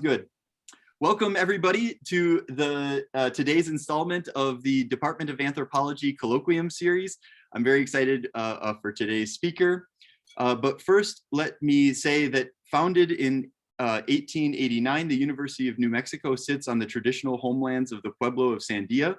Good. Welcome everybody to the today's installment of the Department of Anthropology Colloquium series. I'm very excited for today's speaker. But first, let me say that founded in 1889, the University of New Mexico sits on the traditional homelands of the Pueblo of Sandia,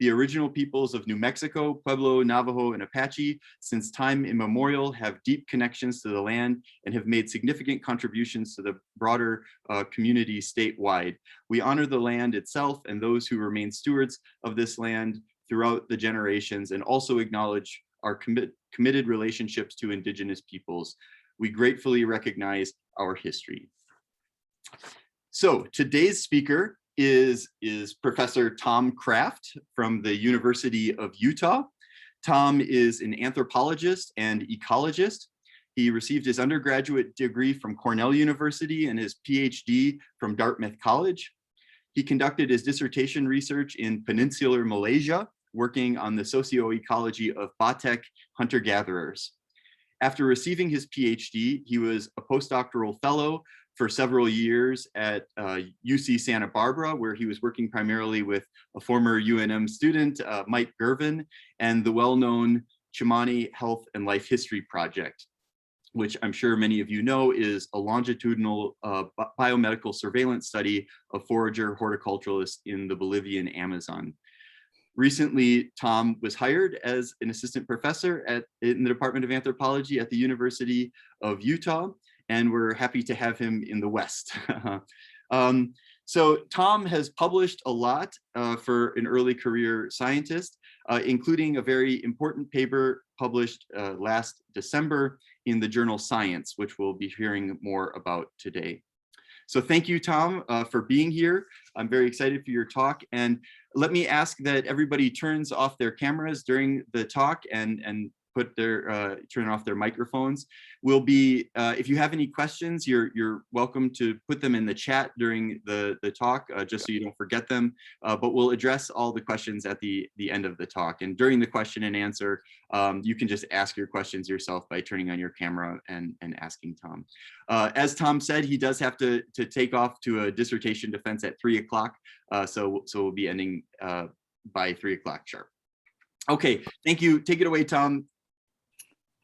the original peoples of New Mexico, Pueblo, Navajo, and Apache, since time immemorial, have deep connections to the land and have made significant contributions to the broader community statewide. We honor the land itself and those who remain stewards of this land throughout the generations, and also acknowledge our committed relationships to Indigenous peoples. We gratefully recognize our history. So today's speaker is Professor Tom Kraft from the University of Utah. Tom is an anthropologist and ecologist. He received his undergraduate degree from Cornell University and his PhD from Dartmouth College. He conducted his dissertation research in peninsular Malaysia, working on the socioecology of Batek hunter-gatherers. After receiving his PhD, he was a postdoctoral fellow for several years at UC Santa Barbara, where he was working primarily with a former UNM student, 𝗦𝗲𝗍𝗶𝗃, and the well-known 𝗔𝘁𝗵𝗵𝗍𝗃 Health and Life History Project, which I'm sure many of you know is a longitudinal biomedical surveillance study of forager horticulturalists in the Bolivian Amazon. Recently, Tom was hired as an assistant professor in the Department of Anthropology at the University of Utah, and we're happy to have him in the West. So Tom has published a lot for an early career scientist, including a very important paper published last December in the journal Science, which we'll be hearing more about today. So thank you, Tom, for being here. I'm very excited for your talk. And let me ask that everybody turns off their cameras during the talk and turn off their microphones. We'll be, if you have any questions, you're welcome to put them in the chat during the talk, just so you don't forget them. But we'll address all the questions at the end of the talk. And during the question and answer, you can just ask your questions yourself by turning on your camera and asking Tom. As Tom said, he does have to take off to a dissertation defense at 3 o'clock. So we'll be ending by 3 o'clock sharp. Okay, thank you. Take it away, Tom.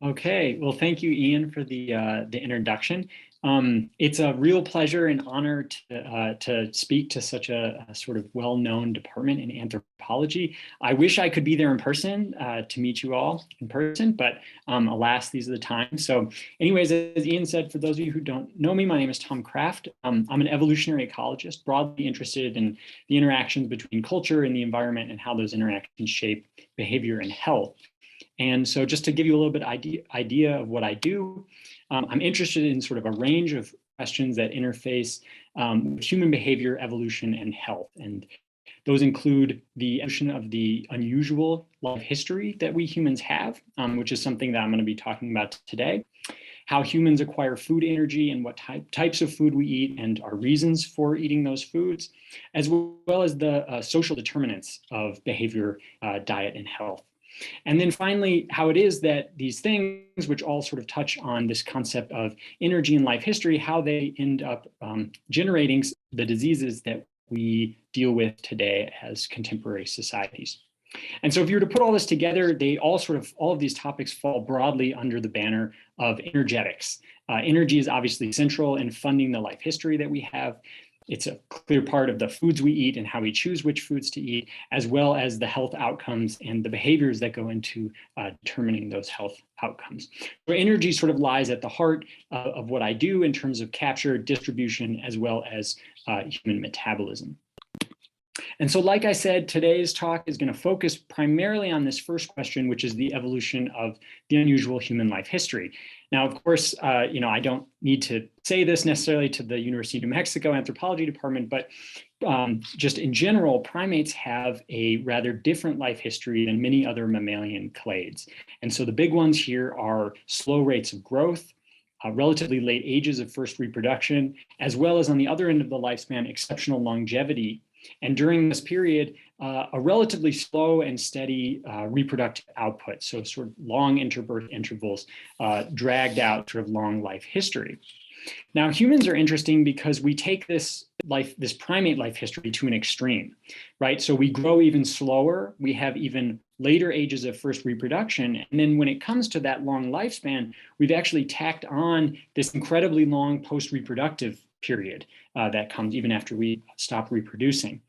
Okay, well, thank you, Ian, for the introduction. It's a real pleasure and honor to speak to such a sort of well-known department in anthropology. I wish I could be there in person to meet you all in person, but alas, these are the times. So anyways, as Ian said, for those of you who don't know me, my name is Tom Kraft. I'm an evolutionary ecologist, broadly interested in the interactions between culture and the environment and how those interactions shape behavior and health. And so just to give you a little bit idea of what I do, I'm interested in sort of a range of questions that interface with human behavior, evolution, and health. And those include the evolution of the unusual life history that we humans have, which is something that I'm going to be talking about today, how humans acquire food energy and what types of food we eat and our reasons for eating those foods, as well as the social determinants of behavior, diet, and health. And then finally, how it is that these things, which all sort of touch on this concept of energy and life history, how they end up generating the diseases that we deal with today as contemporary societies. And so if you were to put all this together, all of these topics fall broadly under the banner of energetics. Energy is obviously central in funding the life history that we have. It's a clear part of the foods we eat and how we choose which foods to eat, as well as the health outcomes and the behaviors that go into determining those health outcomes. So energy sort of lies at the heart of what I do in terms of capture, distribution, as well as human metabolism. And so, like I said, today's talk is going to focus primarily on this first question, which is the evolution of the unusual human life history. Now, of course, I don't need to say this necessarily to the University of New Mexico Anthropology Department, but just in general, primates have a rather different life history than many other mammalian clades. And so the big ones here are slow rates of growth, relatively late ages of first reproduction, as well as on the other end of the lifespan, exceptional longevity. And during this period, a relatively slow and steady reproductive output, so sort of long interbirth intervals, dragged out sort of long life history. Now, humans are interesting because we take this this primate life history to an extreme, right? So we grow even slower, we have even later ages of first reproduction, and then when it comes to that long lifespan, we've actually tacked on this incredibly long post-reproductive period that comes even after we stop reproducing.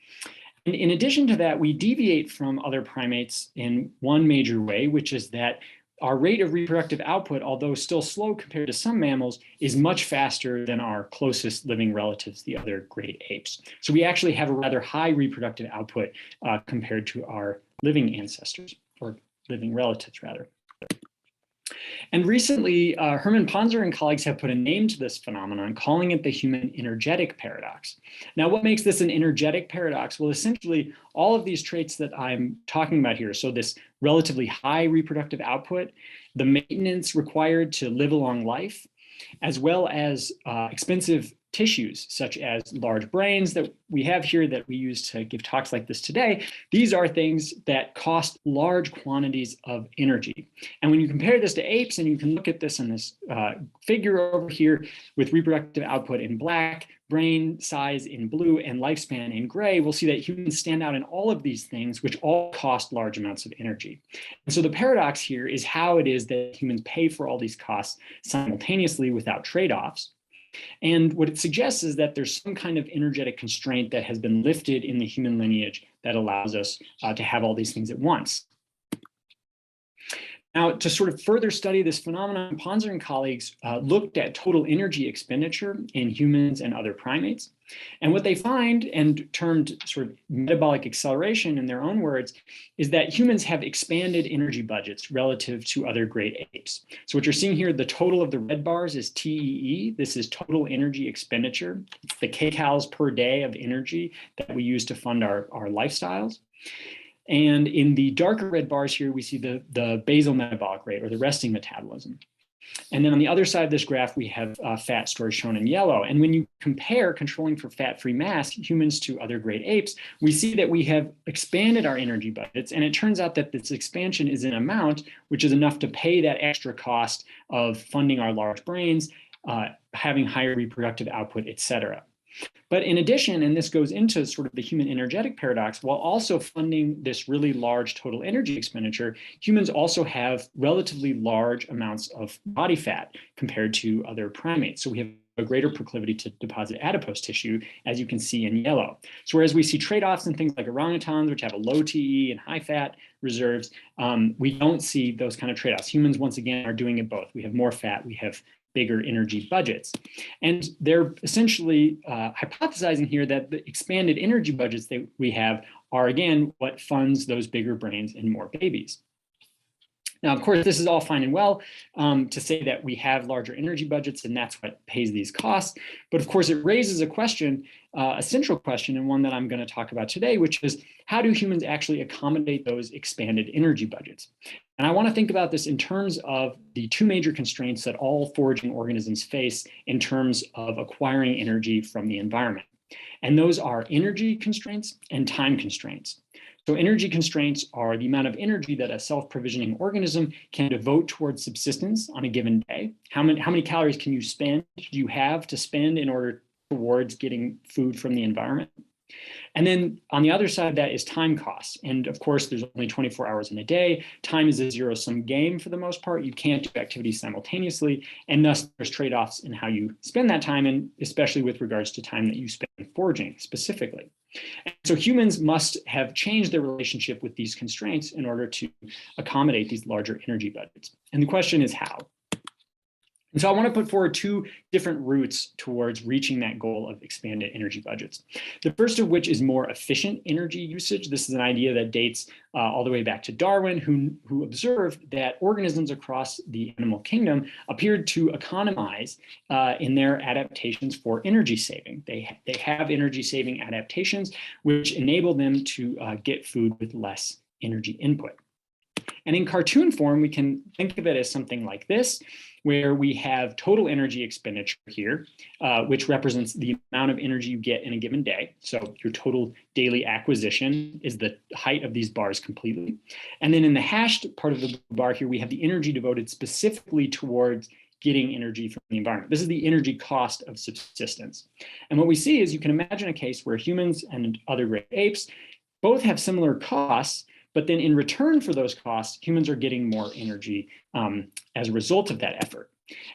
And in addition to that, we deviate from other primates in one major way, which is that our rate of reproductive output, although still slow compared to some mammals, is much faster than our closest living relatives, the other great apes. So we actually have a rather high reproductive output compared to our living ancestors, or living relatives rather. And recently, 𝗵𝗵𝗿𝐺𝗻𝗃 and colleagues have put a name to this phenomenon, calling it the human energetic paradox. Now, what makes this an energetic paradox? Well, essentially, all of these traits that I'm talking about here, so this relatively high reproductive output, the maintenance required to live a long life, as well as expensive tissues, such as large brains that we have here that we use to give talks like this today, these are things that cost large quantities of energy. And when you compare this to apes, and you can look at this in this figure over here with reproductive output in black, brain size in blue, and lifespan in gray, we'll see that humans stand out in all of these things, which all cost large amounts of energy. And so the paradox here is how it is that humans pay for all these costs simultaneously without trade-offs. And what it suggests is that there's some kind of energetic constraint that has been lifted in the human lineage that allows us to have all these things at once. Now, to sort of further study this phenomenon, 𝗵𝗿𝗺 and colleagues looked at total energy expenditure in humans and other primates. And what they find, and termed sort of metabolic acceleration in their own words, is that humans have expanded energy budgets relative to other great apes. So what you're seeing here, the total of the red bars is TEE. This is total energy expenditure. It's the kcals per day of energy that we use to fund our lifestyles. And in the darker red bars here, we see the basal metabolic rate, or the resting metabolism. And then on the other side of this graph, we have fat stores shown in yellow. And when you compare controlling for fat-free mass humans to other great apes, we see that we have expanded our energy budgets. And it turns out that this expansion is an amount which is enough to pay that extra cost of funding our large brains, having higher reproductive output, et cetera. But in addition, and this goes into sort of the human energetic paradox, while also funding this really large total energy expenditure, humans also have relatively large amounts of body fat compared to other primates. So we have a greater proclivity to deposit adipose tissue, as you can see in yellow. So whereas we see trade-offs in things like orangutans, which have a low TE and high fat reserves, we don't see those kind of trade-offs. Humans, once again, are doing it both. We have more fat, we have bigger energy budgets. And they're essentially hypothesizing here that the expanded energy budgets that we have are, again, what funds those bigger brains and more babies. Now, of course, this is all fine and well to say that we have larger energy budgets and that's what pays these costs. But of course, it raises a question, a central question, and one that I'm going to talk about today, which is how do humans actually accommodate those expanded energy budgets? And I want to think about this in terms of the two major constraints that all foraging organisms face in terms of acquiring energy from the environment. And those are energy constraints and time constraints. So energy constraints are the amount of energy that a self-provisioning organism can devote towards subsistence on a given day. How many calories can you spend, do you have to spend in order towards getting food from the environment? And then on the other side of that is time costs. And of course, there's only 24 hours in a day. Time is a zero-sum game for the most part. You can't do activities simultaneously. And thus, there's trade-offs in how you spend that time, and especially with regards to time that you spend foraging specifically. And so humans must have changed their relationship with these constraints in order to accommodate these larger energy budgets. And the question is how? And so I want to put forward two different routes towards reaching that goal of expanded energy budgets. The first of which is more efficient energy usage. This is an idea that dates all the way back to Darwin, who observed that organisms across the animal kingdom appeared to economize in their adaptations for energy saving. They have energy saving adaptations, which enable them to get food with less energy input. And in cartoon form, we can think of it as something like this, where we have total energy expenditure here, which represents the amount of energy you get in a given day. So your total daily acquisition is the height of these bars completely. And then in the hashed part of the bar here, we have the energy devoted specifically towards getting energy from the environment. This is the energy cost of subsistence. And what we see is you can imagine a case where humans and other great apes both have similar costs, but then in return for those costs, humans are getting more energy as a result of that effort.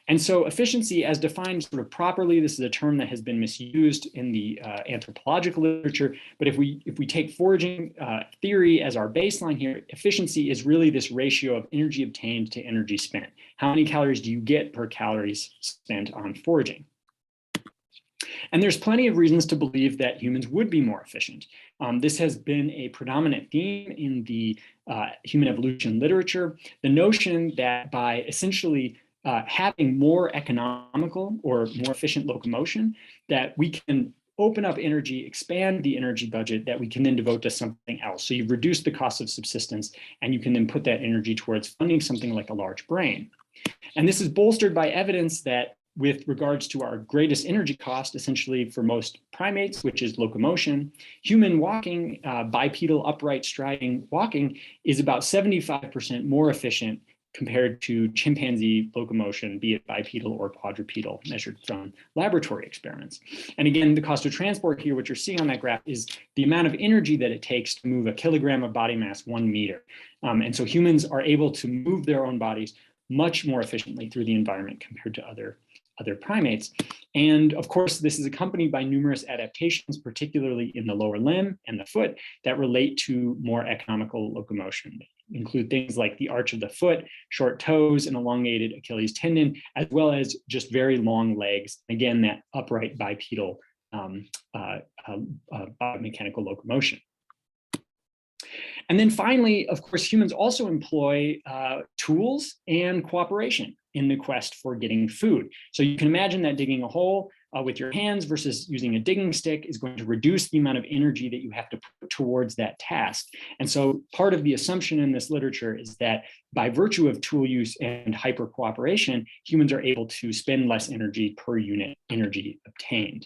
And so efficiency, as defined sort of properly, this is a term that has been misused in the anthropological literature. But if we take foraging theory as our baseline here, efficiency is really this ratio of energy obtained to energy spent. How many calories do you get per calories spent on foraging? And there's plenty of reasons to believe that humans would be more efficient. This has been a predominant theme in the human evolution literature. The notion that by essentially having more economical or more efficient locomotion, that we can open up energy, expand the energy budget that we can then devote to something else. So you've reduced the cost of subsistence, and you can then put that energy towards funding something like a large brain. And this is bolstered by evidence that with regards to our greatest energy cost, essentially for most primates, which is locomotion, human walking, bipedal upright striding walking is about 75% more efficient compared to chimpanzee locomotion, be it bipedal or quadrupedal, measured from laboratory experiments. And again, the cost of transport here, what you're seeing on that graph, is the amount of energy that it takes to move a kilogram of body mass 1 meter. And so humans are able to move their own bodies much more efficiently through the environment compared to other primates. And of course, this is accompanied by numerous adaptations, particularly in the lower limb and the foot, that relate to more economical locomotion. They include things like the arch of the foot, short toes, and elongated Achilles tendon, as well as just very long legs. Again, that upright bipedal biomechanical locomotion. And then finally, of course, humans also employ tools and cooperation in the quest for getting food. So you can imagine that digging a hole with your hands versus using a digging stick is going to reduce the amount of energy that you have to put towards that task. And so part of the assumption in this literature is that by virtue of tool use and hyper cooperation, humans are able to spend less energy per unit energy obtained.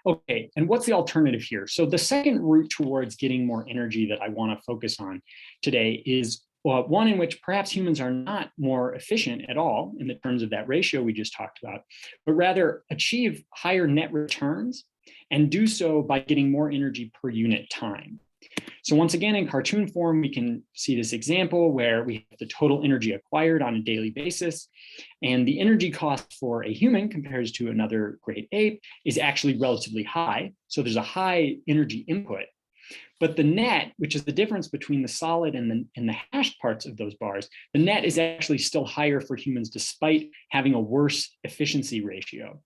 Okay, and what's the alternative here? So the second route towards getting more energy that I want to focus on today is one in which perhaps humans are not more efficient at all in the terms of that ratio we just talked about, but rather achieve higher net returns and do so by getting more energy per unit time. So once again, in cartoon form, we can see this example where we have the total energy acquired on a daily basis, and the energy cost for a human compared to another great ape is actually relatively high. So there's a high energy input. But the net, which is the difference between the solid and the hashed parts of those bars, the net is actually still higher for humans despite having a worse efficiency ratio.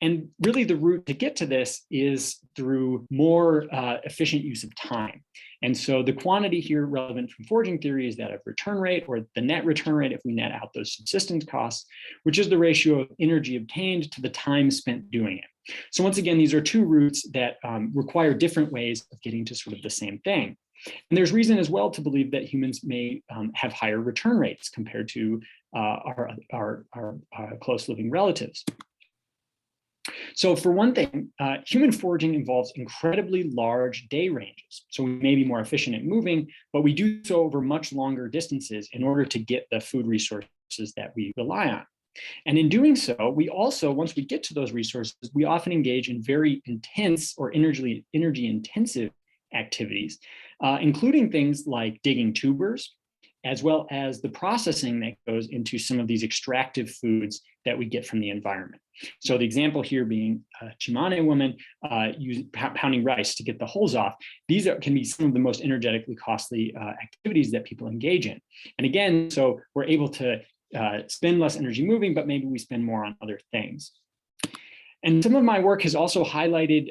And really the route to get to this is through more efficient use of time. And so the quantity here relevant from foraging theory is that of return rate, or the net return rate if we net out those subsistence costs, which is the ratio of energy obtained to the time spent doing it. So once again, these are two routes that require different ways of getting to sort of the same thing. And there's reason as well to believe that humans may have higher return rates compared to our close living relatives. So for one thing, human foraging involves incredibly large day ranges. So we may be more efficient at moving, but we do so over much longer distances in order to get the food resources that we rely on. And in doing so, we also, once we get to those resources, we often engage in very intense or energy intensive activities, including things like digging tubers, as well as the processing that goes into some of these extractive foods that we get from the environment. So the example here being 𝗔İ𝗁𝗵𝗿cie𝗽𝗆 pounding rice to get the hulls off. These can be some of the most energetically costly activities that people engage in. And again, so we're able to spend less energy moving, but maybe we spend more on other things. And some of my work has also highlighted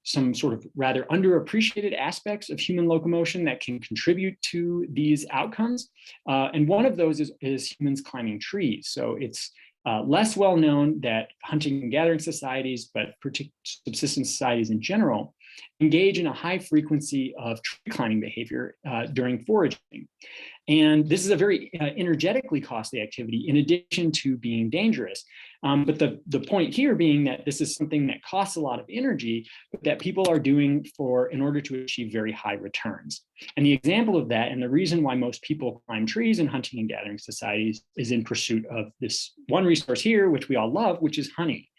some sort of rather underappreciated aspects of human locomotion that can contribute to these outcomes. And one of those is humans climbing trees. So it's less well known that hunting and gathering societies, but particular subsistence societies in general, engage in a high frequency of tree climbing behavior during foraging. And this is a very energetically costly activity in addition to being dangerous. But the point here being that this is something that costs a lot of energy, but that people are doing in order to achieve very high returns. And the example of that, and the reason why most people climb trees in hunting and gathering societies, is in pursuit of this one resource here, which we all love, which is honey.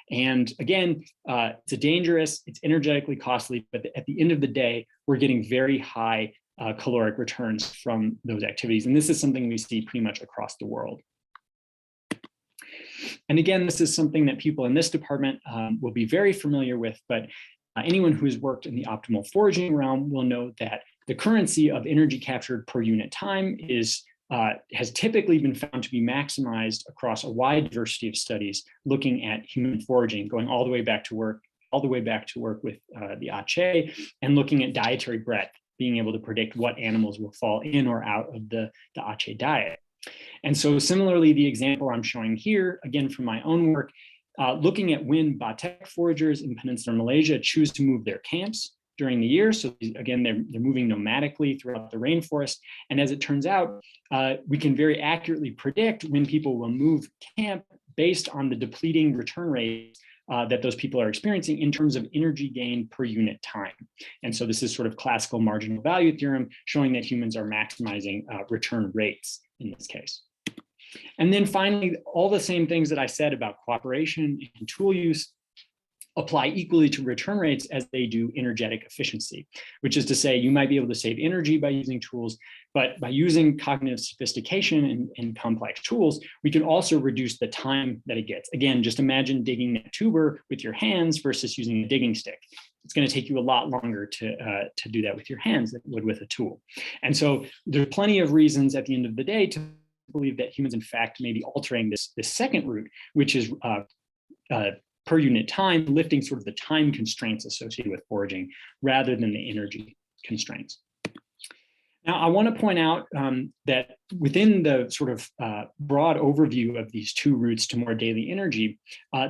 And again, it's dangerous, it's energetically costly, but at the end of the day, we're getting very high caloric returns from those activities. And this is something we see pretty much across the world. And again, this is something that people in this department will be very familiar with, but anyone who's worked in the optimal foraging realm will know that the currency of energy captured per unit time has typically been found to be maximized across a wide diversity of studies looking at human foraging, going all the way back to work with the 𝗖ecie, and looking at dietary breadth, being able to predict what animals will fall in or out of the 𝗖ecie diet. And so similarly, the example I'm showing here, again from my own work, looking at when Batek foragers in Peninsular Malaysia choose to move their camps during the year. So again, they're moving nomadically throughout the rainforest. And as it turns out, we can very accurately predict when people will move camp based on the depleting return rates that those people are experiencing in terms of energy gain per unit time. And so this is sort of classical marginal value theorem showing that humans are maximizing return rates in this case. And then finally, all the same things that I said about cooperation and tool use apply equally to return rates as they do energetic efficiency, which is to say you might be able to save energy by using tools, but by using cognitive sophistication and complex tools, we can also reduce the time that it gets. Again, just imagine digging that tuber with your hands versus using a digging stick. It's going to take you a lot longer to do that with your hands than it would with a tool. And so there's plenty of reasons at the end of the day to believe that humans in fact may be altering this second route, which is per unit time, lifting sort of the time constraints associated with foraging rather than the energy constraints. Now, I want to point out that within the sort of broad overview of these two routes to more daily energy,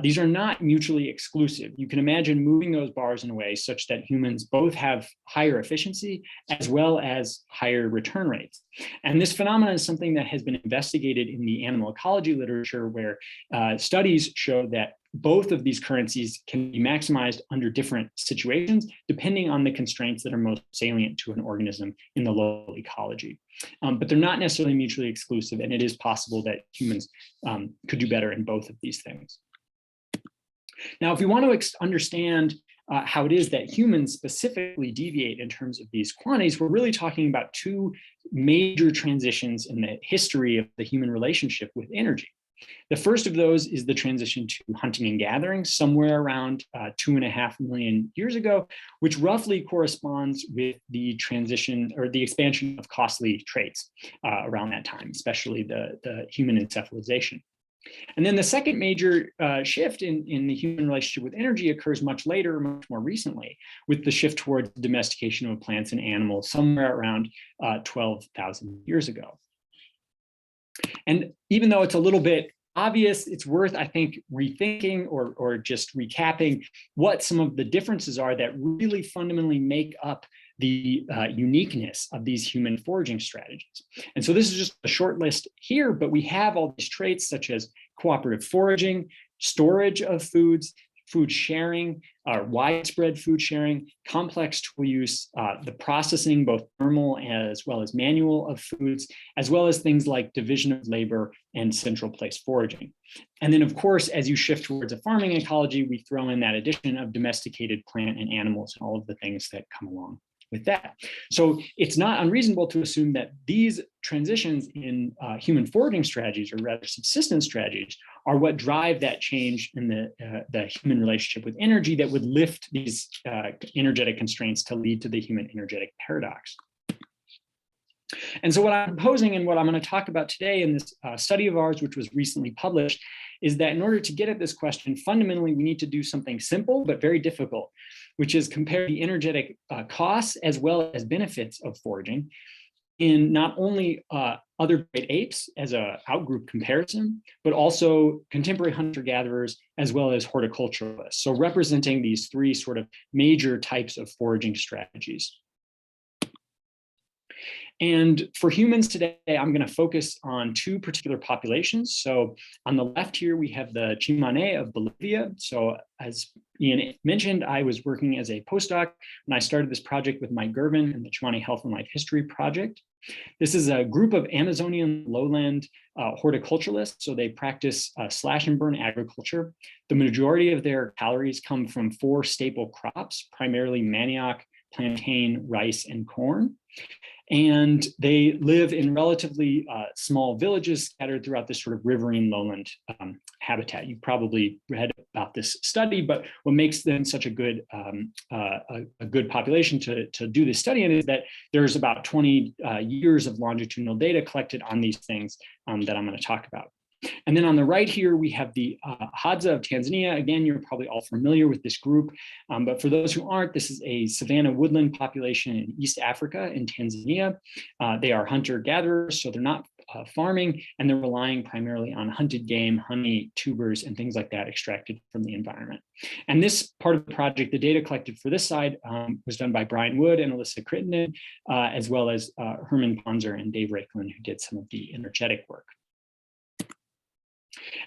these are not mutually exclusive. You can imagine moving those bars in a way such that humans both have higher efficiency as well as higher return rates. And this phenomenon is something that has been investigated in the animal ecology literature, where studies show that both of these currencies can be maximized under different situations, depending on the constraints that are most salient to an organism in the local ecology. But they're not necessarily mutually exclusive, and it is possible that humans could do better in both of these things. Now, if we want to understand how it is that humans specifically deviate in terms of these quantities, we're really talking about two major transitions in the history of the human relationship with energy. The first of those is the transition to hunting and gathering somewhere around 2.5 million years ago, which roughly corresponds with the transition or the expansion of costly traits around that time, especially the human encephalization. And then the second major shift in the human relationship with energy occurs much later, much more recently, with the shift towards domestication of plants and animals somewhere around 12,000 years ago. And even though it's a little bit obvious, it's worth, I think, rethinking or just recapping what some of the differences are that really fundamentally make up the uniqueness of these human foraging strategies. And so this is just a short list here, but we have all these traits such as cooperative foraging, storage of foods, food sharing, widespread food sharing, complex tool use, the processing, both thermal as well as manual of foods, as well as things like division of labor and central place foraging. And then, of course, as you shift towards a farming ecology, we throw in that addition of domesticated plant and animals and all of the things that come along with that. So it's not unreasonable to assume that these transitions in human foraging strategies, or rather subsistence strategies, are what drive that change in the human relationship with energy that would lift these energetic constraints to lead to the human energetic paradox. And so what I'm proposing and what I'm going to talk about today in this study of ours, which was recently published, is that in order to get at this question, fundamentally, we need to do something simple but very difficult, which is compare the energetic costs as well as benefits of foraging, in not only other great apes as a outgroup comparison, but also contemporary hunter-gatherers as well as horticulturalists. So representing these three sort of major types of foraging strategies. And for humans today, I'm going to focus on two particular populations. So on the left here, we have the 𝗔𝗵𝗍𝗵𝗿 of Bolivia. So as Ian mentioned, I was working as a postdoc when I started this project with 𝗦𝗲𝗿𝗀 and the 𝗔𝗵𝗍𝗵𝗿 Health and Life History Project. This is a group of Amazonian lowland horticulturalists. So they practice slash and burn agriculture. The majority of their calories come from four staple crops, primarily manioc, plantain, rice, and corn. And they live in relatively small villages scattered throughout this sort of riverine lowland habitat. You probably read about this study, but what makes them such a good population to do this study in is that there's about 20 years of longitudinal data collected on these things that I'm going to talk about. And then on the right here, we have the 𝗤𝗄𝗄 of Tanzania. Again, you're probably all familiar with this group, but for those who aren't, this is a savanna woodland population in East Africa in Tanzania. They are hunter-gatherers, so they're not farming, and they're relying primarily on hunted game, honey, tubers, and things like that extracted from the environment. And this part of the project, the data collected for this side was done by Brian Wood and 𝗭𝗍 𝗵𝗏𝗍, as well as Herman Ponzer and Dave Raiklin, who did some of the energetic work.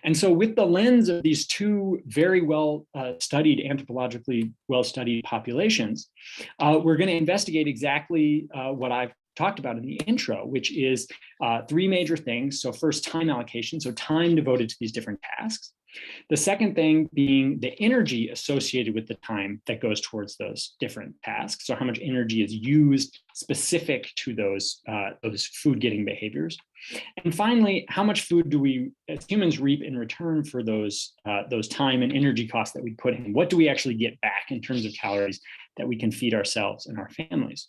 And so with the lens of these two very well studied, anthropologically well-studied populations, we're going to investigate exactly what I've talked about in the intro, which is three major things. So first, time allocation, so time devoted to these different tasks. The second thing being the energy associated with the time that goes towards those different tasks. So how much energy is used specific to those food-getting behaviors. And finally, how much food do we as humans reap in return for those time and energy costs that we put in? What do we actually get back in terms of calories that we can feed ourselves and our families?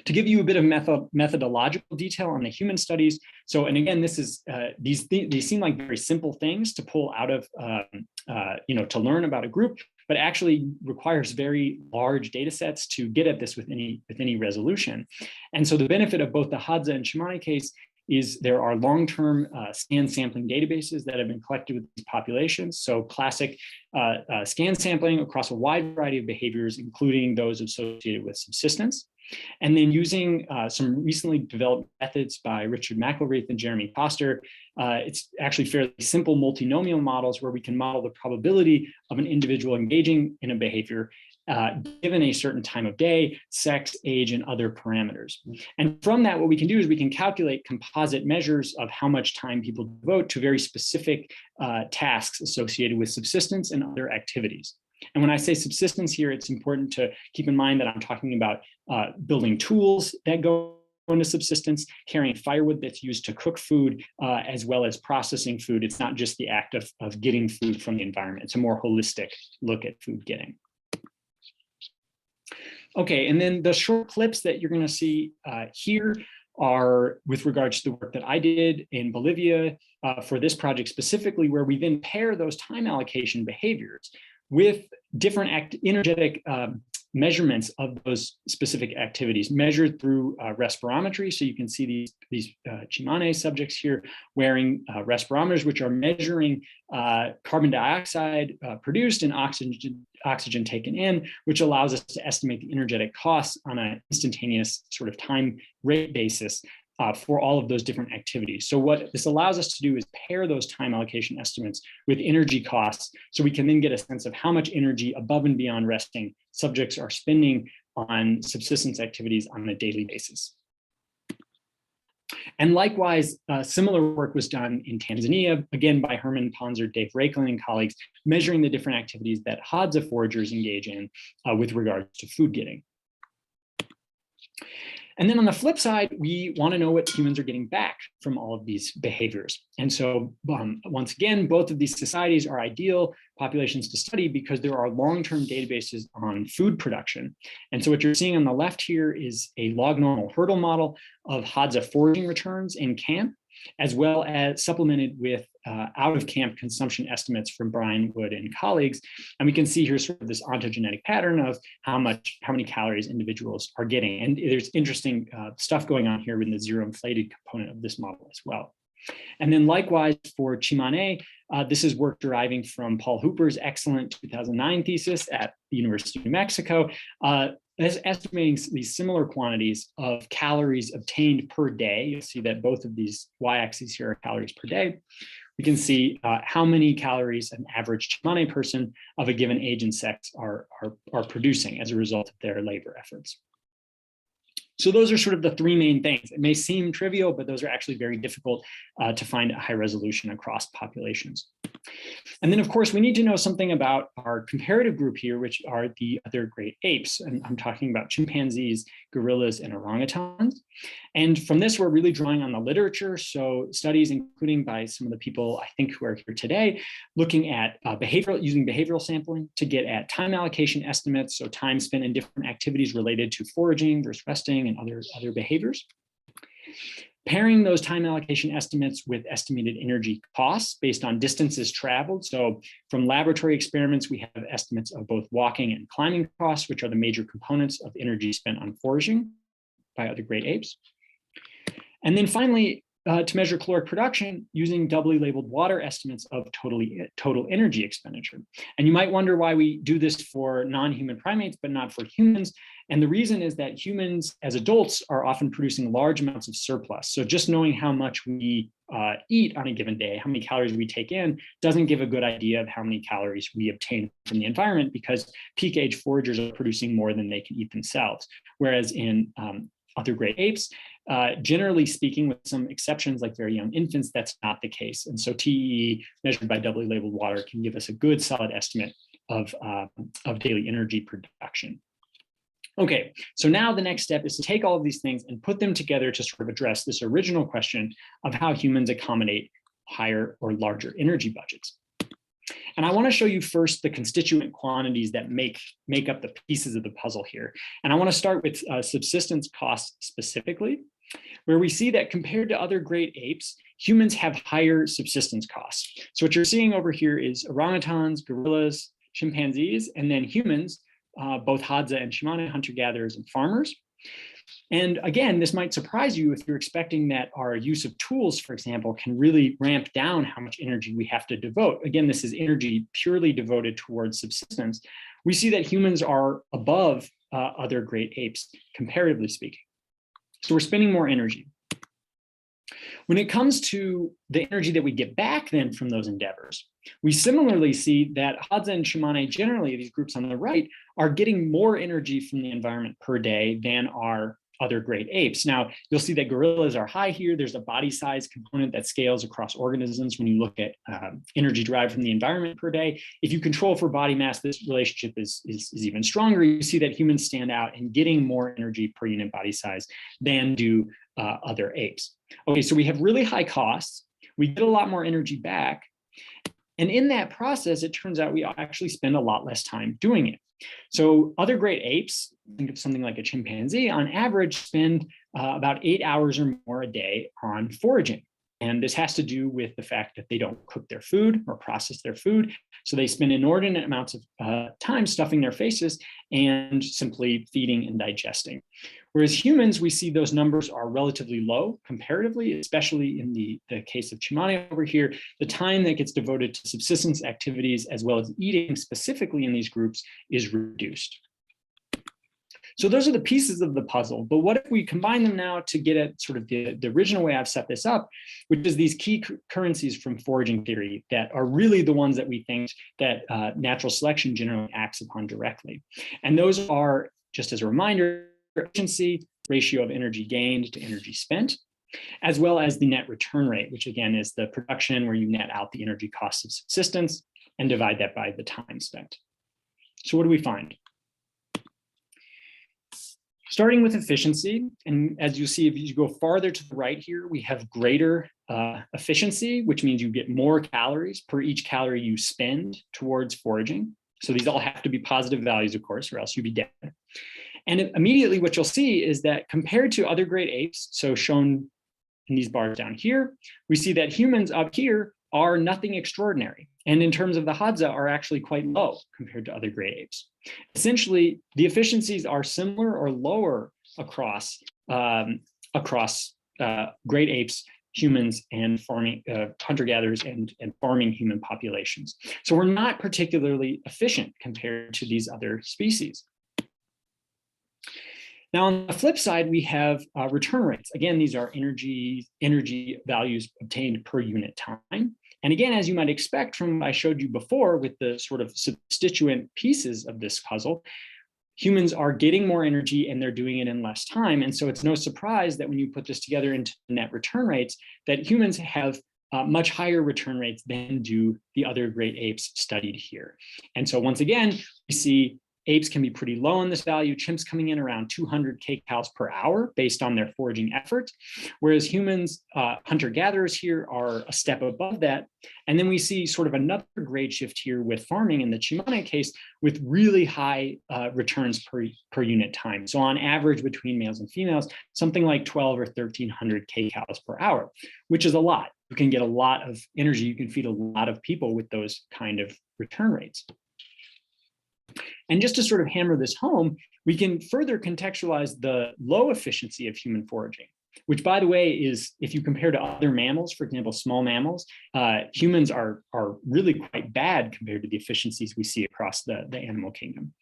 To give you a bit of methodological detail on the human studies. So, and again, this is these seem like very simple things to pull out of, to learn about a group, but actually requires very large data sets to get at this with any resolution. And so the benefit of both the 𝗤𝗄𝗄 and 𝗔𝗵𝗍𝗵𝗿 case is there are long-term scan sampling databases that have been collected with these populations. So classic scan sampling across a wide variety of behaviors, including those associated with subsistence. And then using some recently developed methods by Richard McElraith and Jeremy Foster, it's actually fairly simple multinomial models where we can model the probability of an individual engaging in a behavior given a certain time of day, sex, age, and other parameters. And from that, what we can do is we can calculate composite measures of how much time people devote to very specific tasks associated with subsistence and other activities. And when I say subsistence here, it's important to keep in mind that I'm talking about building tools that go into subsistence, carrying firewood that's used to cook food, as well as processing food. It's not just the act of getting food from the environment. It's a more holistic look at food getting. Okay, and then the short clips that you're going to see here are with regards to the work that I did in Bolivia for this project specifically, where we then pair those time allocation behaviors with different energetic measurements of those specific activities measured through respirometry. So you can see these 𝗔𝗵𝗍𝗵𝗿 subjects here wearing respirometers, which are measuring carbon dioxide produced and oxygen taken in, which allows us to estimate the energetic costs on an instantaneous sort of time rate basis for all of those different activities. So what this allows us to do is pair those time allocation estimates with energy costs, so we can then get a sense of how much energy above and beyond resting subjects are spending on subsistence activities on a daily basis. And likewise, similar work was done in Tanzania, again by Herman Ponzer, Dave Raiklin, and colleagues, measuring the different activities that 𝗤𝗄𝗄𝗏 foragers engage in with regards to food getting. And then on the flip side, we want to know what humans are getting back from all of these behaviors. And so once again, both of these societies are ideal populations to study because there are long-term databases on food production. And so what you're seeing on the left here is a log normal hurdle model of 𝗤𝗄𝗄 foraging returns in camp, as well as supplemented with out-of-camp consumption estimates from Brian Wood and colleagues. And we can see here sort of this ontogenetic pattern of how many calories individuals are getting. And there's interesting stuff going on here with the zero inflated component of this model as well. And then likewise for 𝗔𝗵𝗍𝗍, this is work deriving from Paul Hooper's excellent 2009 thesis at the University of New Mexico, estimating these similar quantities of calories obtained per day. You'll see that both of these y-axes here are calories per day. We can see how many calories an average 𝗔𝗵𝗍 person of a given age and sex are producing as a result of their labor efforts. So those are sort of the three main things. It may seem trivial, but those are actually very difficult to find at high resolution across populations. And then, of course, we need to know something about our comparative group here, which are the other great apes. And I'm talking about chimpanzees, gorillas, and orangutans. And from this, we're really drawing on the literature. So studies, including by some of the people I think who are here today, looking at using behavioral sampling to get at time allocation estimates. So time spent in different activities related to foraging versus resting and other behaviors. Pairing those time allocation estimates with estimated energy costs based on distances traveled. So from laboratory experiments, we have estimates of both walking and climbing costs, which are the major components of energy spent on foraging by other great apes. And then finally, to measure caloric production using doubly labeled water estimates of total energy expenditure. And you might wonder why we do this for non-human primates, but not for humans. And the reason is that humans as adults are often producing large amounts of surplus. So just knowing how much we eat on a given day, how many calories we take in, doesn't give a good idea of how many calories we obtain from the environment, because peak age foragers are producing more than they can eat themselves. Whereas in other great apes, generally speaking, with some exceptions like very young infants, that's not the case. And so TEE measured by doubly labeled water can give us a good solid estimate of daily energy production. Okay, so now the next step is to take all of these things and put them together to sort of address this original question of how humans accommodate higher or larger energy budgets. And I want to show you first the constituent quantities that make up the pieces of the puzzle here. And I want to start with subsistence costs specifically, where we see that compared to other great apes, humans have higher subsistence costs. So what you're seeing over here is orangutans, gorillas, chimpanzees, and then humans, both 𝗤𝗄𝗇 and 𝗔𝗵𝗍𝗍, hunter-gatherers and farmers. And again, this might surprise you if you're expecting that our use of tools, for example, can really ramp down how much energy we have to devote. Again, this is energy purely devoted towards subsistence. We see that humans are above other great apes, comparatively speaking. So we're spending more energy. When it comes to the energy that we get back then from those endeavors, we similarly see that 𝗤𝗄𝗇 and 𝗔𝗵𝗍𝗍, generally these groups on the right, are getting more energy from the environment per day than are other great apes. Now, you'll see that gorillas are high here. There's a body size component that scales across organisms when you look at energy derived from the environment per day. If you control for body mass, this relationship is even stronger. You see that humans stand out in getting more energy per unit body size than do other apes. Okay, so we have really high costs. We get a lot more energy back. And in that process, it turns out we actually spend a lot less time doing it. So other great apes, think of something like a chimpanzee, on average spend about 8 hours or more a day on foraging. And this has to do with the fact that they don't cook their food or process their food. So they spend inordinate amounts of time stuffing their faces and simply feeding and digesting. Whereas humans, we see those numbers are relatively low comparatively, especially in the case of 𝗔𝗵𝗍𝗍 over here. The time that gets devoted to subsistence activities as well as eating specifically in these groups is reduced. So those are the pieces of the puzzle. But what if we combine them now to get at sort of the original way I've set this up, which is these key currencies from foraging theory that are really the ones that we think that natural selection generally acts upon directly. And those are, just as a reminder, efficiency, ratio of energy gained to energy spent, as well as the net return rate, which again is the production where you net out the energy costs of subsistence and divide that by the time spent. So what do we find? Starting with efficiency, and as you see, if you go farther to the right here, we have greater efficiency, which means you get more calories per each calorie you spend towards foraging. So these all have to be positive values, of course, or else you'd be dead. And immediately what you'll see is that compared to other great apes, so shown in these bars down here, we see that humans up here are nothing extraordinary. And in terms of the 𝗪𝗪 are actually quite low compared to other great apes. Essentially, the efficiencies are similar or lower across great apes, humans, and farming hunter-gatherers and farming human populations. So we're not particularly efficient compared to these other species. Now, on the flip side, we have return rates. Again, these are energy values obtained per unit time. And again, as you might expect from what I showed you before with the sort of substituent pieces of this puzzle, humans are getting more energy and they're doing it in less time. And so it's no surprise that when you put this together into net return rates, that humans have much higher return rates than do the other great apes studied here. And so once again, we see apes can be pretty low in this value, chimps coming in around 200 kcal per hour based on their foraging efforts, whereas humans, hunter-gatherers here are a step above that. And then we see sort of another grade shift here with farming in the 𝗔𝗵𝐵𝗶𝗀𝗺 case with really high returns per unit time. So on average between males and females, something like 12 or 1300 kcal per hour, which is a lot. You can get a lot of energy. You can feed a lot of people with those kind of return rates. And just to sort of hammer this home, we can further contextualize the low efficiency of human foraging, which, by the way, is, if you compare to other mammals, for example, small mammals, humans are really quite bad compared to the efficiencies we see across the animal kingdom.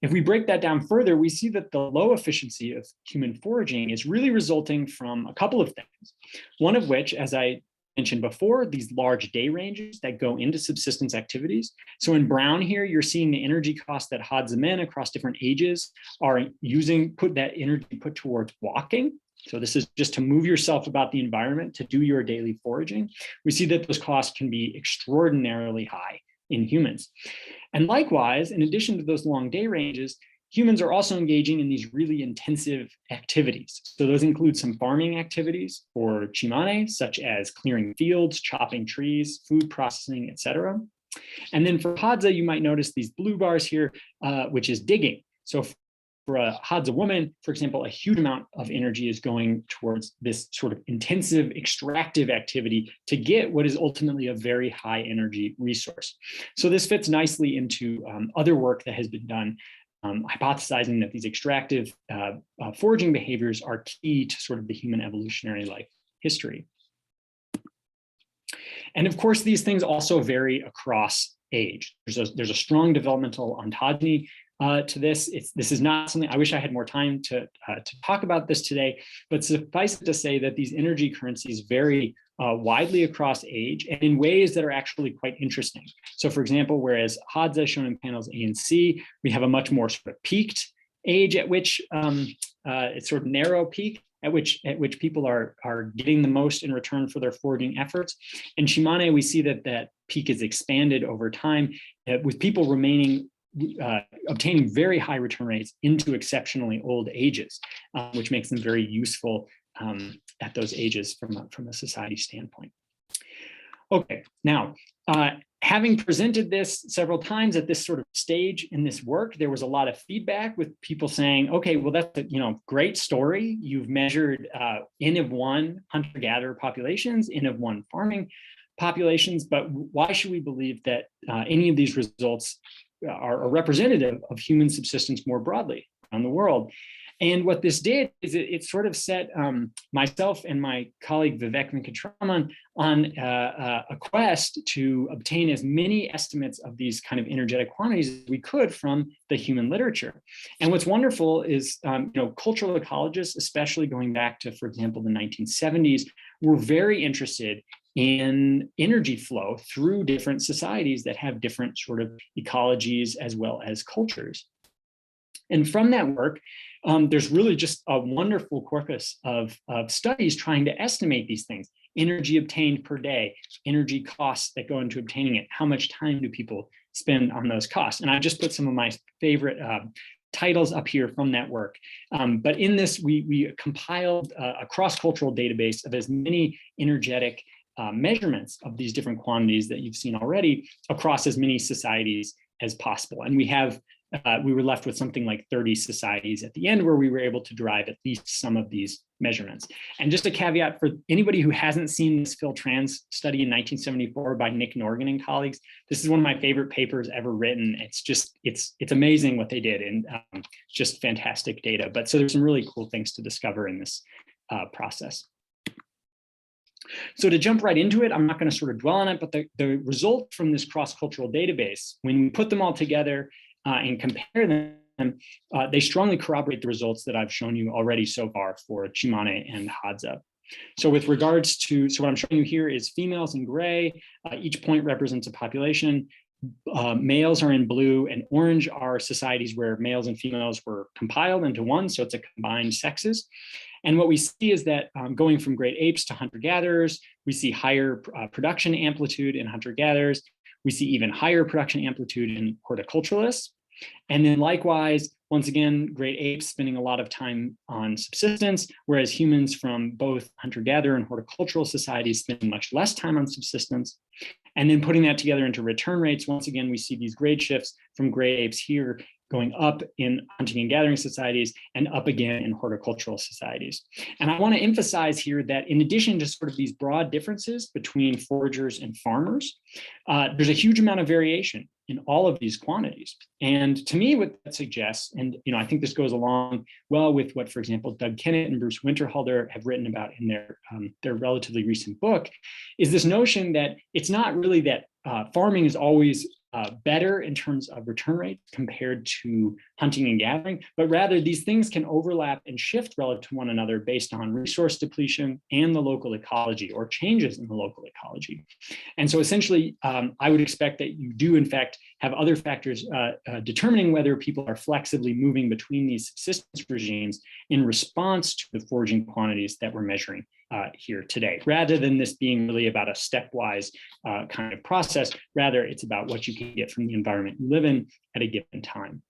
If we break that down further, we see that the low efficiency of human foraging is really resulting from a couple of things. One of which, as I mentioned before, these large day ranges that go into subsistence activities. So in brown here, you're seeing the energy costs that 𝗪𝗪 across different ages are using, put that energy put towards walking. So this is just to move yourself about the environment, to do your daily foraging. We see that those costs can be extraordinarily high in humans. And likewise, in addition to those long day ranges, humans are also engaging in these really intensive activities. So those include some farming activities for 𝗔𝗵𝐵𝗶𝗀𝗺, such as clearing fields, chopping trees, food processing, etc. And then for 𝗪𝗪, you might notice these blue bars here, which is digging. So for a 𝗪𝗪 woman, for example, a huge amount of energy is going towards this sort of intensive extractive activity to get what is ultimately a very high energy resource. So this fits nicely into other work that has been done, hypothesizing that these extractive foraging behaviors are key to sort of the human evolutionary life history. And of course, these things also vary across age. There's a strong developmental ontogeny to this. This is not something, I wish I had more time to talk about this today, but suffice it to say that these energy currencies vary widely across age and in ways that are actually quite interesting. So for example, whereas 𝗪𝗪 shown in panels A and C, we have a much more sort of peaked age at which it's sort of narrow peak at which people are getting the most in return for their foraging efforts. In 𝗔𝗵𝐵𝗶𝗀𝗺, we see that peak is expanded over time with people obtaining very high return rates into exceptionally old ages, which makes them very useful at those ages from a society standpoint. Okay, now, having presented this several times at this sort of stage in this work, there was a lot of feedback with people saying, okay, well, that's a great story. You've measured N of 1 hunter-gatherer populations, N of 1 farming populations, but why should we believe that any of these results are representative of human subsistence more broadly around the world? And what this did is it sort of set myself and my colleague Vivek Venkatraman on a quest to obtain as many estimates of these kind of energetic quantities as we could from the human literature. And what's wonderful is, cultural ecologists, especially going back to, for example, the 1970s, were very interested in energy flow through different societies that have different sort of ecologies as well as cultures. And from that work, there's really just a wonderful corpus of studies trying to estimate these things: energy obtained per day, energy costs that go into obtaining it, how much time do people spend on those costs. And I just put some of my favorite titles up here from that work. But in this, we compiled a cross-cultural database of as many energetic measurements of these different quantities that you've seen already across as many societies as possible. And we were left with something like 30 societies at the end where we were able to derive at least some of these measurements. And just a caveat for anybody who hasn't seen this Phil Trans study in 1974 by Nick Norgan and colleagues, this is one of my favorite papers ever written. It's just, it's amazing what they did, and just fantastic data. But so there's some really cool things to discover in this process. So to jump right into it, I'm not going to sort of dwell on it, but the result from this cross-cultural database, when we put them all together and compare them, they strongly corroborate the results that I've shown you already so far for 𝗔𝗵𝗵𝗿 and 𝗪𝗪𝗪. So with regards to, so what I'm showing you here is females in gray. Each point represents a population. Males are in blue, and orange are societies where males and females were compiled into one, so it's a combined sexes. And what we see is that going from great apes to hunter-gatherers, we see higher production amplitude in hunter-gatherers. We see even higher production amplitude in horticulturalists. And then likewise, once again, great apes spending a lot of time on subsistence, whereas humans from both hunter-gatherer and horticultural societies spend much less time on subsistence. And then putting that together into return rates, once again, we see these grade shifts from gray apes here going up in hunting and gathering societies and up again in horticultural societies. And I want to emphasize here that in addition to sort of these broad differences between foragers and farmers, there's a huge amount of variation in all of these quantities. And to me, what that suggests, and I think this goes along well with what, for example, Doug Kennett and Bruce Winterhalter have written about in their relatively recent book, is this notion that it's not really that farming is always better in terms of return rate compared to hunting and gathering, but rather these things can overlap and shift relative to one another based on resource depletion and the local ecology, or changes in the local ecology. And so essentially, I would expect that you do in fact have other factors determining whether people are flexibly moving between these subsistence regimes in response to the foraging quantities that we're measuring here today, rather than this being really about a stepwise kind of process. Rather, it's about what you can get from the environment you live in at a given time.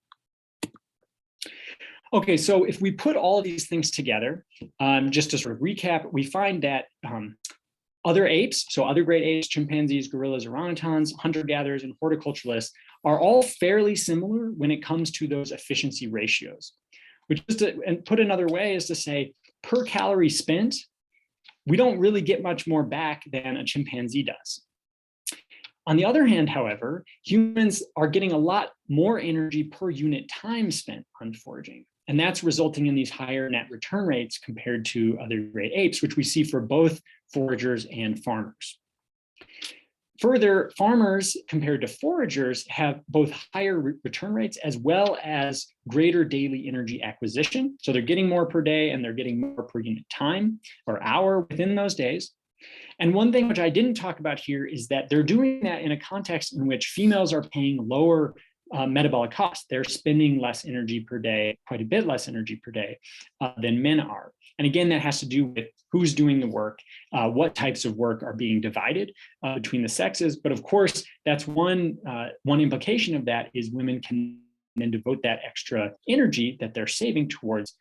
Okay, so if we put all of these things together, just to sort of recap, we find that other apes, so other great apes, chimpanzees, gorillas, orangutans, hunter-gatherers, and horticulturalists are all fairly similar when it comes to those efficiency ratios, which is to, and put another way, is to say per calorie spent, we don't really get much more back than a chimpanzee does. On the other hand, however, humans are getting a lot more energy per unit time spent on foraging. And that's resulting in these higher net return rates compared to other great apes, which we see for both foragers and farmers. Further, farmers compared to foragers have both higher return rates as well as greater daily energy acquisition. So they're getting more per day and they're getting more per unit time or hour within those days. And one thing which I didn't talk about here is that they're doing that in a context in which females are paying lower metabolic costs. They're spending less energy per day, quite a bit less energy per day than men are. And again, that has to do with who's doing the work, what types of work are being divided between the sexes. But of course, that's one implication of that is women can then devote that extra energy that they're saving towards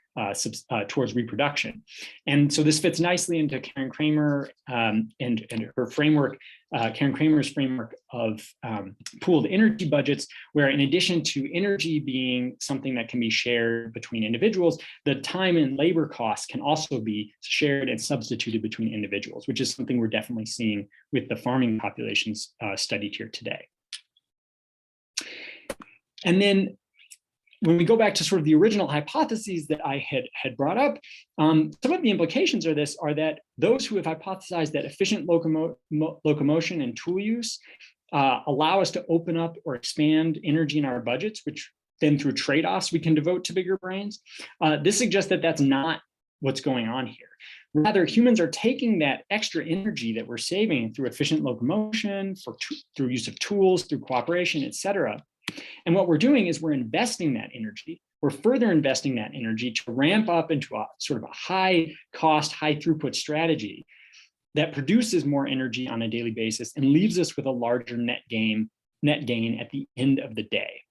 reproduction. And so this fits nicely into Karen Kramer and her framework, Karen Kramer's framework of pooled energy budgets, where in addition to energy being something that can be shared between individuals, the time and labor costs can also be shared and substituted between individuals, which is something we're definitely seeing with the farming populations studied here today. And then when we go back to sort of the original hypotheses that I had brought up, some of the implications of this are that those who have hypothesized that efficient locomotion and tool use allow us to open up or expand energy in our budgets, which then through trade-offs we can devote to bigger brains. This suggests that that's not what's going on here. Rather, humans are taking that extra energy that we're saving through efficient locomotion, through use of tools, through cooperation, et cetera. And what we're doing is we're investing that energy. We're further investing that energy to ramp up into a sort of a high cost, high throughput strategy that produces more energy on a daily basis and leaves us with a larger net gain at the end of the day.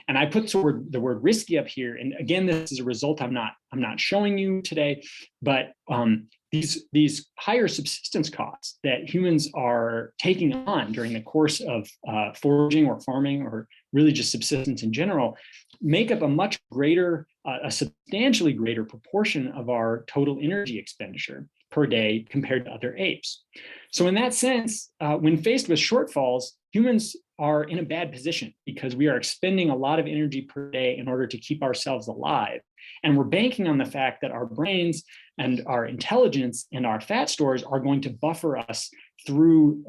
And I put the word risky up here. And again, this is a result I'm not showing you today, but these higher subsistence costs that humans are taking on during the course of foraging or farming or really just subsistence in general, make up a much greater, a substantially greater proportion of our total energy expenditure per day compared to other apes. So in that sense, when faced with shortfalls, humans are in a bad position because we are expending a lot of energy per day in order to keep ourselves alive. And we're banking on the fact that our brains and our intelligence and our fat stores are going to buffer us through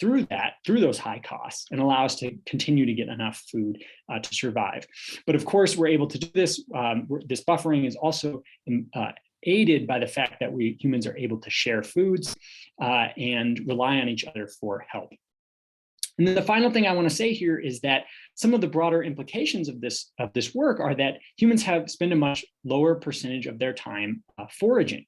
those high costs and allow us to continue to get enough food to survive. But of course, we're able to do this. This buffering is also aided by the fact that we humans are able to share foods and rely on each other for help. And then the final thing I want to say here is that some of the broader implications of this work are that humans spend a much lower percentage of their time foraging.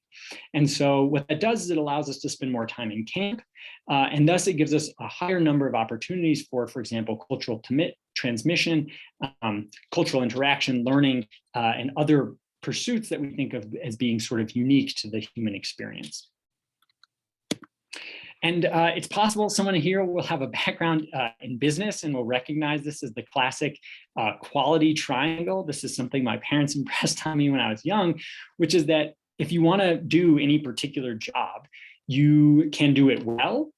And so what that does is it allows us to spend more time in camp, and thus it gives us a higher number of opportunities for example, cultural transmission, cultural interaction, learning, and other pursuits that we think of as being sort of unique to the human experience. And it's possible someone here will have a background in business and will recognize this as the classic quality triangle. This is something my parents impressed on me when I was young, which is that if you want to do any particular job, you can do it well,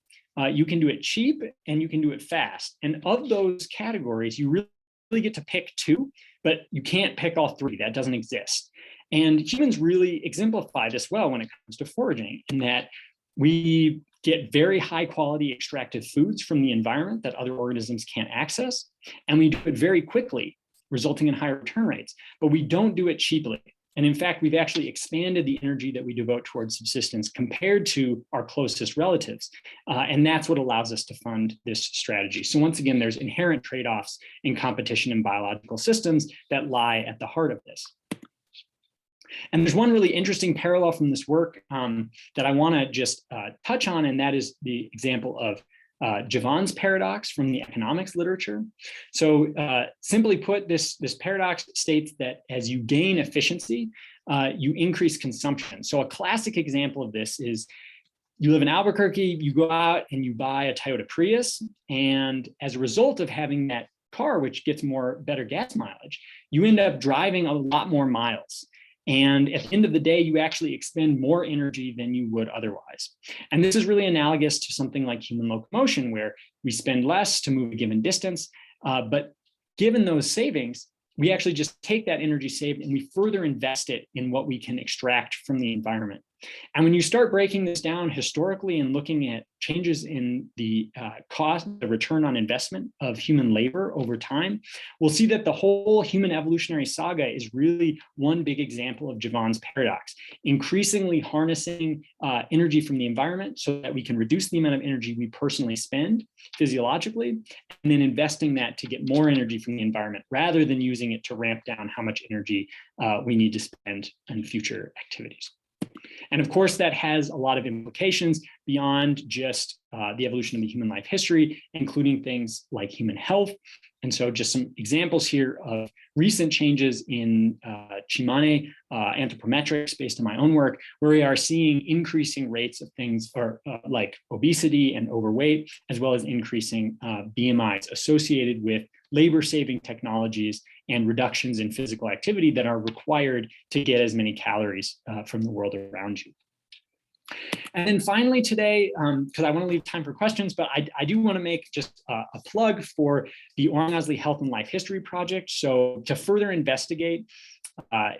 you can do it cheap, and you can do it fast. And of those categories, you really get to pick two, but you can't pick all three. That doesn't exist. And humans really exemplify this well when it comes to foraging, in that we get very high quality extracted foods from the environment that other organisms can't access. And we do it very quickly, resulting in higher return rates, but we don't do it cheaply. And in fact, we've actually expanded the energy that we devote towards subsistence compared to our closest relatives. And that's what allows us to fund this strategy. So once again, there's inherent trade-offs in competition in biological systems that lie at the heart of this. And there's one really interesting parallel from this work that I want to just touch on, and that is the example of 𝗔𝘁𝗵𝗿𝐺𝐸 paradox from the economics literature. So simply put, this paradox states that as you gain efficiency, you increase consumption. So a classic example of this is you live in Albuquerque, you go out and you buy a Toyota Prius, and as a result of having that car, which gets better gas mileage, you end up driving a lot more miles. And at the end of the day, you actually expend more energy than you would otherwise. And this is really analogous to something like human locomotion, where we spend less to move a given distance. But given those savings, we actually just take that energy saved and we further invest it in what we can extract from the environment. And when you start breaking this down historically and looking at changes in the cost, the return on investment of human labor over time, we'll see that the whole human evolutionary saga is really one big example of 𝗔𝘁𝗵𝗿𝐺𝑒𝑚's paradox, increasingly harnessing energy from the environment so that we can reduce the amount of energy we personally spend physiologically, and then investing that to get more energy from the environment rather than using it to ramp down how much energy we need to spend on future activities. And of course, that has a lot of implications beyond just the evolution of the human life history, including things like human health. And so just some examples here of recent changes in 𝗔𝘁𝗵𝗿𝐺𝑒𝑚 anthropometrics based on my own work, where we are seeing increasing rates of things like obesity and overweight, as well as increasing BMIs associated with labor-saving technologies and reductions in physical activity that are required to get as many calories from the world around you. And then finally today, because I want to leave time for questions, but I do want to make just a plug for the Orang Asli Health and Life History Project. So to further investigate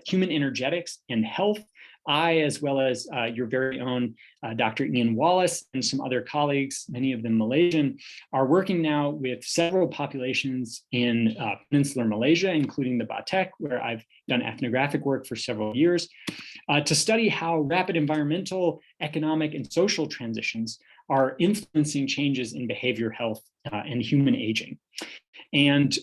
human energetics and health, I, as well as your very own Dr. Ian Wallace and some other colleagues, many of them Malaysian, are working now with several populations in peninsular Malaysia, including the Batek, where I've done ethnographic work for several years, to study how rapid environmental, economic, and social transitions are influencing changes in behavior health and human aging. And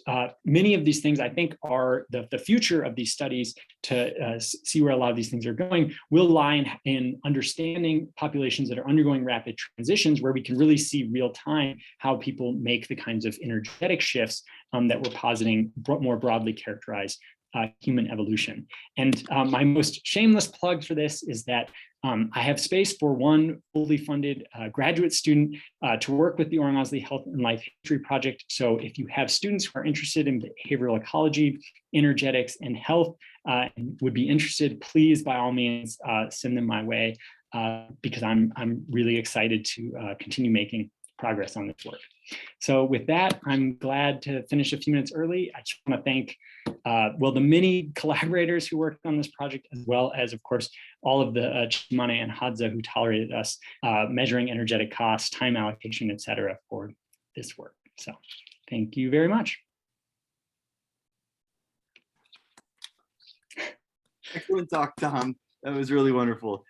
many of these things, I think, are the future of these studies to see where a lot of these things are going, will lie in understanding populations that are undergoing rapid transitions, where we can really see real time how people make the kinds of energetic shifts that we're positing more broadly characterize human evolution. And my most shameless plug for this is that I have space for one fully funded graduate student to work with the 𝗤𝗏𝗄𝐺 Health and Life History Project. So if you have students who are interested in behavioral ecology, energetics, and health, and would be interested, please, by all means, send them my way, because I'm really excited to continue making progress on this work. So with that, I'm glad to finish a few minutes early. I just want to thank, well, the many collaborators who worked on this project, as well as, of course, all of the 𝗔𝘁𝗵𝗿 and 𝗏𝗄𝐻 who tolerated us measuring energetic costs, time allocation, et cetera, for this work. So thank you very much. Excellent talk, Tom. That was really wonderful.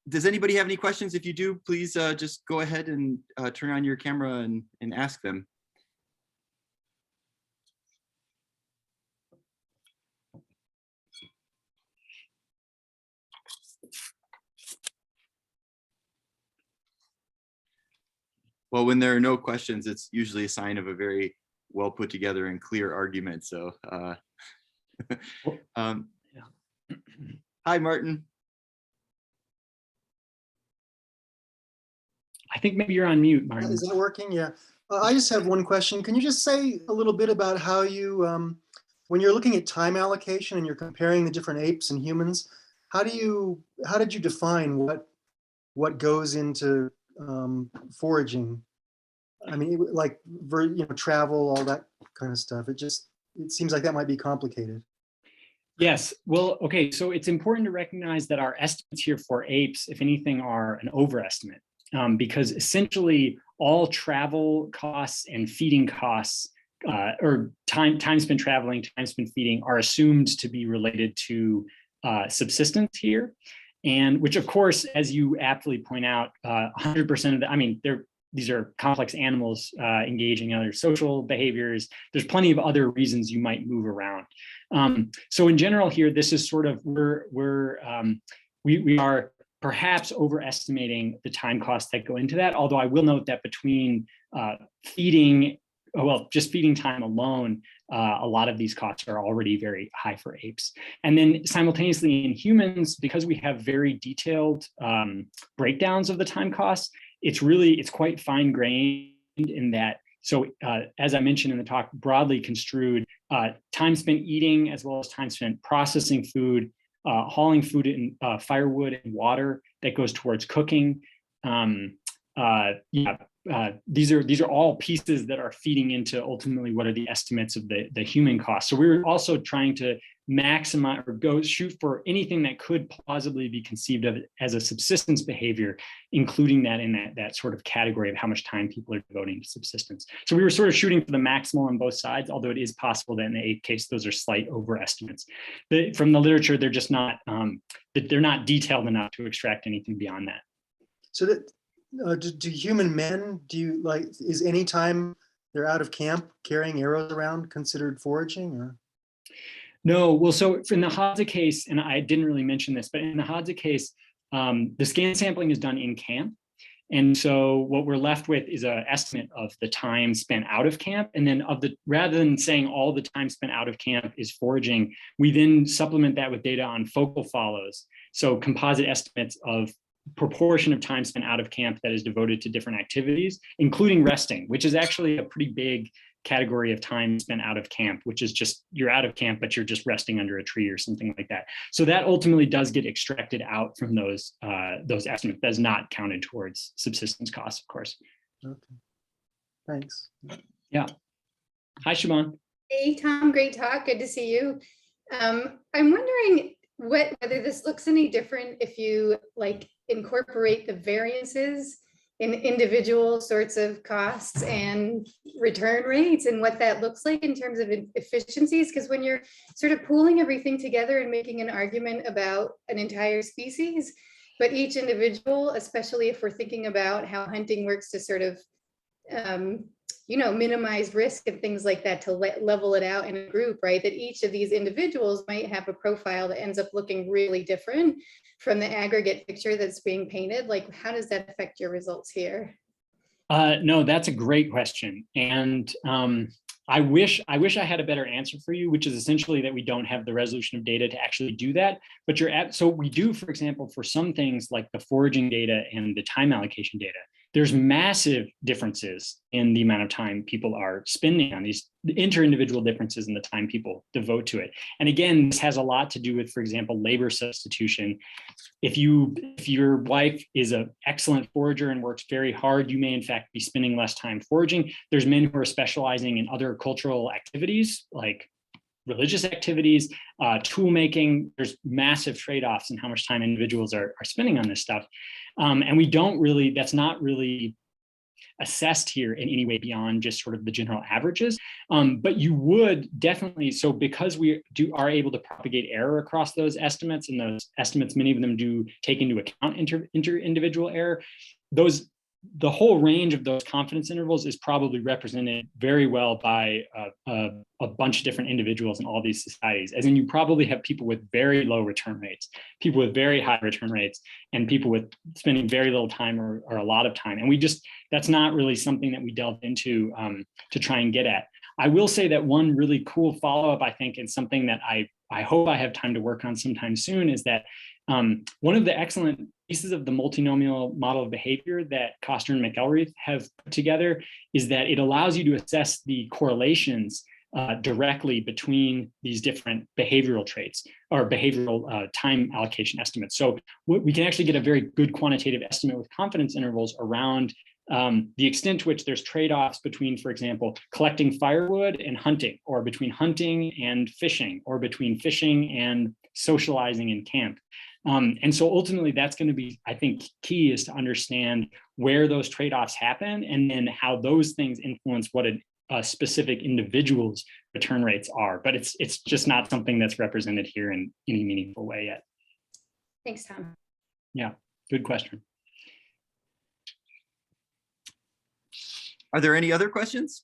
Does anybody have any questions? If you do, please just go ahead and turn on your camera and ask them. Well, when there are no questions, it's usually a sign of a very well put together and clear argument. So, hi, Martin. I think maybe you're on mute, Martin. Is that working? Yeah. I just have one question. Can you just say a little bit about how you, when you're looking at time allocation and you're comparing the different apes and humans, how did you define what goes into foraging? I mean, like, travel, all that kind of stuff. It seems like that might be complicated. Yes, well, okay, so it's important to recognize that our estimates here for apes, if anything, are an overestimate, because essentially all travel costs and feeding costs, or time spent traveling, time spent feeding, are assumed to be related to subsistence here, and which, of course, as you aptly point out, 100% of the, I mean, these are complex animals engaging in other social behaviors. There's plenty of other reasons you might move around. So in general here, this is sort of, we are perhaps overestimating the time costs that go into that. Although I will note that between feeding, well, just feeding time alone, a lot of these costs are already very high for apes. And then simultaneously in humans, because we have very detailed breakdowns of the time costs, it's quite fine-grained in that. So as I mentioned in the talk, broadly construed, time spent eating as well as time spent processing food, hauling food in firewood and water that goes towards cooking. These are all pieces that are feeding into ultimately what are the estimates of the human cost. So we're also trying to maximize or shoot for anything that could plausibly be conceived of as a subsistence behavior, including that in that sort of category of how much time people are devoting to subsistence. So we were sort of shooting for the maximal on both sides, although it is possible that in the ape case, those are slight overestimates. From the literature, they're just not, they're not detailed enough to extract anything beyond that. So that, do human men, is any time they're out of camp carrying arrows around considered foraging, or? No, well, so in the 𝗏𝗄𝐻 case, and I didn't really mention this, but in the 𝗏𝗄𝐻 case, the scan sampling is done in camp. And so what we're left with is an estimate of the time spent out of camp. And then rather than saying all the time spent out of camp is foraging, we then supplement that with data on focal follows. So composite estimates of proportion of time spent out of camp that is devoted to different activities, including resting, which is actually a pretty big category of time spent out of camp, which is just, you're out of camp, but you're just resting under a tree or something like that. So that ultimately does get extracted out from those estimates. That's not counted towards subsistence costs, of course. Okay, thanks. Yeah. Hi, Siobhan. Hey, Tom, great talk. Good to see you. I'm wondering whether this looks any different if you incorporate the variances in individual sorts of costs and return rates and what that looks like in terms of efficiencies. Because when you're sort of pooling everything together and making an argument about an entire species, but each individual, especially if we're thinking about how hunting works to sort of minimize risk and things like that, to level it out in a group, right? That each of these individuals might have a profile that ends up looking really different from the aggregate picture that's being painted. Like, how does that affect your results here? No, that's a great question. And I wish I had a better answer for you, which is essentially that we don't have the resolution of data to actually do that. But so we do, for example, for some things like the foraging data and the time allocation data, there's massive differences in the amount of time people are spending on these inter-individual differences in the time people devote to it. And again, this has a lot to do with, for example, labor substitution. If your wife is an excellent forager and works very hard, you may in fact be spending less time foraging. There's men who are specializing in other cultural activities like religious activities, tool making. There's massive trade-offs in how much time individuals are spending on this stuff. And we don't really, that's not really assessed here in any way beyond just sort of the general averages. But you would definitely, so because we are able to propagate error across those estimates, and those estimates, many of them do take into account inter-individual error, the whole range of those confidence intervals is probably represented very well by a bunch of different individuals in all these societies. As in, you probably have people with very low return rates, people with very high return rates, and people with spending very little time or a lot of time. And that's not really something that we delved into to try and get at. I will say that one really cool follow-up, I think, and something that I hope I have time to work on sometime soon, is that one of the excellent pieces of the multinomial model of behavior that Koster and McElreath have put together is that it allows you to assess the correlations directly between these different behavioral traits or behavioral time allocation estimates. So we can actually get a very good quantitative estimate with confidence intervals around the extent to which there's trade-offs between, for example, collecting firewood and hunting, or between hunting and fishing, or between fishing and socializing in camp. And so ultimately that's going to be, I think, key is to understand where those trade-offs happen and then how those things influence what a specific individual's return rates are. But it's just not something that's represented here in any meaningful way yet. Thanks, Tom. Yeah, good question. Are there any other questions?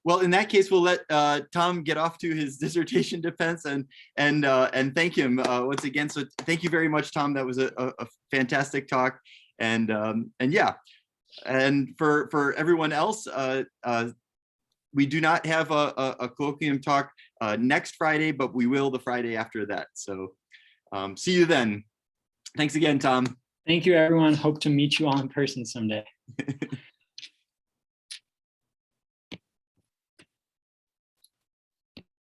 Well, in that case, we'll let Tom get off to his dissertation defense and thank him once again. So thank you very much, Tom. That was a fantastic talk, and yeah, and for everyone else, we do not have a colloquium talk next Friday, but we will the Friday after that. So see you then. Thanks again, Tom. Thank you, everyone. Hope to meet you all in person someday.